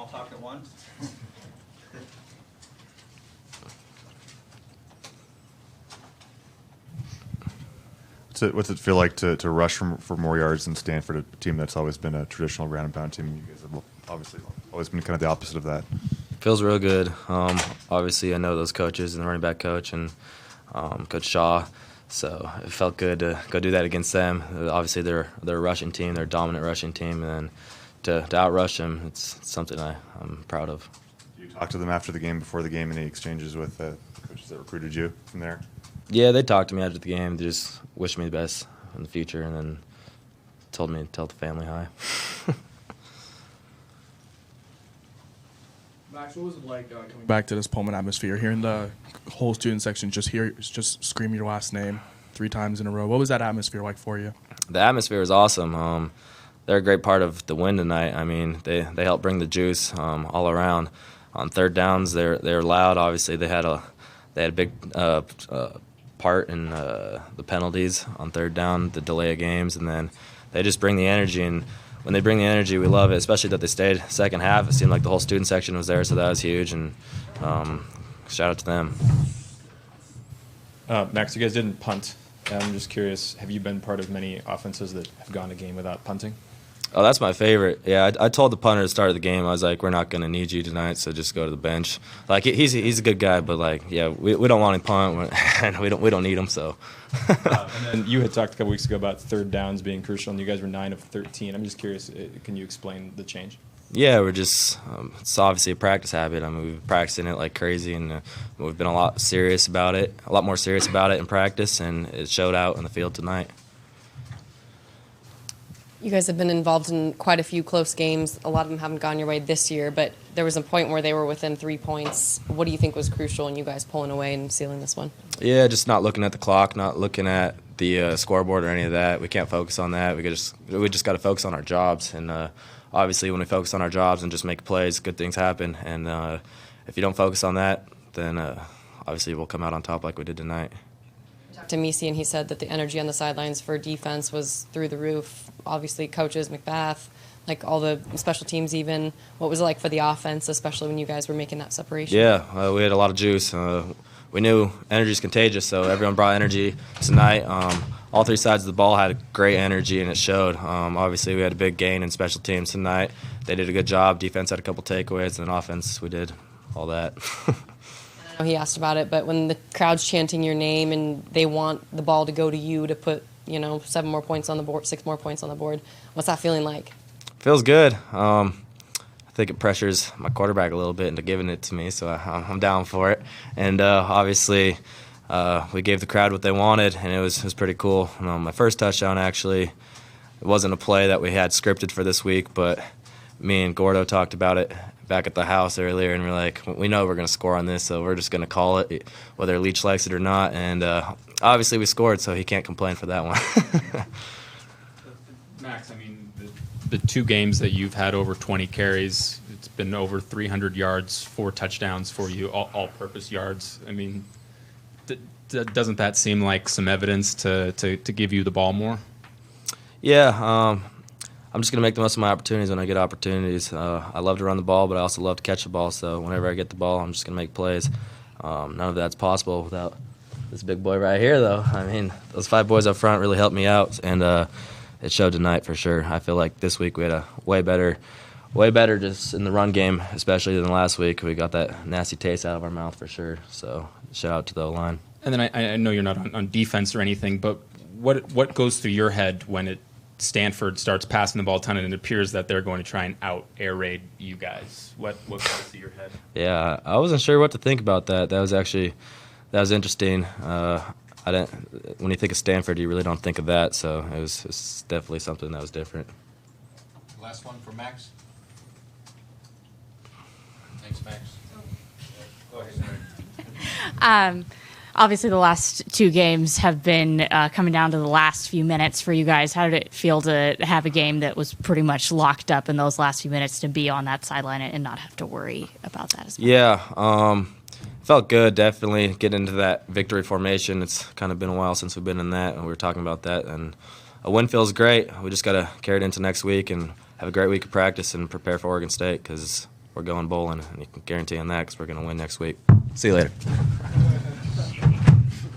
all talk at once? What's it feel like to rush for more yards than Stanford, a team that's always been a traditional ground and pound team? You guys have obviously always been kind of the opposite of that. Feels real good. Obviously, I know those coaches and the running back coach and Coach Shaw, so it felt good to go do that against them. Obviously, they're a rushing team, they're a dominant rushing team, and to outrush them, it's something I'm proud of. Did you talk to them after the game, before the game, any exchanges with the coaches that recruited you from there? Yeah, they talked to me after the game. They just wished me the best in the future, and then told me to tell the family hi. Max, what was it like coming back to this Pullman atmosphere, hearing the whole student section just scream your last name 3 times in a row? What was that atmosphere like for you? The atmosphere was awesome. They're a great part of the win tonight. I mean, they helped bring the juice all around. On third downs, they're loud. Obviously, they had a big part in the penalties on third down, the delay of games, and then they just bring the energy. And when they bring the energy, we love it, especially that they stayed second half. It seemed like the whole student section was there, so that was huge, and shout out to them. Max, you guys didn't punt. I'm just curious, have you been part of many offenses that have gone a game without punting? Oh, that's my favorite. Yeah, I told the punter at the start of the game, I was like, we're not going to need you tonight, so just go to the bench. Like, he's a good guy, but, like, yeah, we don't want him punt, and we don't need him, so. And then you had talked a couple weeks ago about third downs being crucial, and you guys were 9 of 13. I'm just curious, can you explain the change? Yeah, we're just it's obviously a practice habit. I mean, we've been practicing it like crazy, and we've been a lot more serious about it in practice, and it showed out in the field tonight. You guys have been involved in quite a few close games. A lot of them haven't gone your way this year, but there was a point where they were within 3 points. What do you think was crucial in you guys pulling away and sealing this one? Yeah, just not looking at the clock, not looking at the scoreboard or any of that. We can't focus on that. We just got to focus on our jobs. And obviously, when we focus on our jobs and just make plays, good things happen. And if you don't focus on that, then obviously we'll come out on top like we did tonight. To Misi, and he said that the energy on the sidelines for defense was through the roof. Obviously, coaches, McBath, like all the special teams even. What was it like for the offense, especially when you guys were making that separation? Yeah, we had a lot of juice. We knew energy is contagious, so everyone brought energy tonight. All 3 sides of the ball had great energy, and it showed. Obviously, we had a big gain in special teams tonight. They did a good job. Defense had a couple takeaways, and then offense, we did all that. I know he asked about it, but when the crowd's chanting your name and they want the ball to go to you to put, 7 more points on the board, 6 more points on the board, what's that feeling like? Feels good. I think it pressures my quarterback a little bit into giving it to me, so I'm down for it. And obviously, we gave the crowd what they wanted, and it was pretty cool. My first touchdown, actually, it wasn't a play that we had scripted for this week, but me and Gordo talked about it back at the house earlier, and we're like, we know we're going to score on this, so we're just going to call it, whether Leach likes it or not. And obviously we scored, so he can't complain for that one. Max, I mean, the 2 games that you've had over 20 carries, it's been over 300 yards, 4 touchdowns for you, all-purpose yards. I mean, doesn't that seem like some evidence to give you the ball more? Yeah, I'm just going to make the most of my opportunities when I get opportunities. I love to run the ball, but I also love to catch the ball, so whenever I get the ball, I'm just going to make plays. None of that's possible without this big boy right here, though. I mean, those 5 boys up front really helped me out, and it showed tonight for sure. I feel like this week we had a way better just in the run game, especially than last week. We got that nasty taste out of our mouth for sure, so shout out to the O-line. And then I know you're not on defense or anything, but what goes through your head when Stanford starts passing the ball a ton and it appears that they're going to try and air raid you guys? What goes through your head? Yeah, I wasn't sure what to think about that. That was interesting. When you think of Stanford, you really don't think of that, so it was definitely something that was different. Last one for Max. Thanks, Max. Go ahead. Obviously, the last 2 games have been coming down to the last few minutes for you guys. How did it feel to have a game that was pretty much locked up in those last few minutes, to be on that sideline and not have to worry about that as much? Yeah, felt good, definitely, get into that victory formation. It's kind of been a while since we've been in that, and we were talking about that. And a win feels great. We just got to carry it into next week and have a great week of practice and prepare for Oregon State, because we're going bowling, and you can guarantee on that because we're going to win next week. See you later.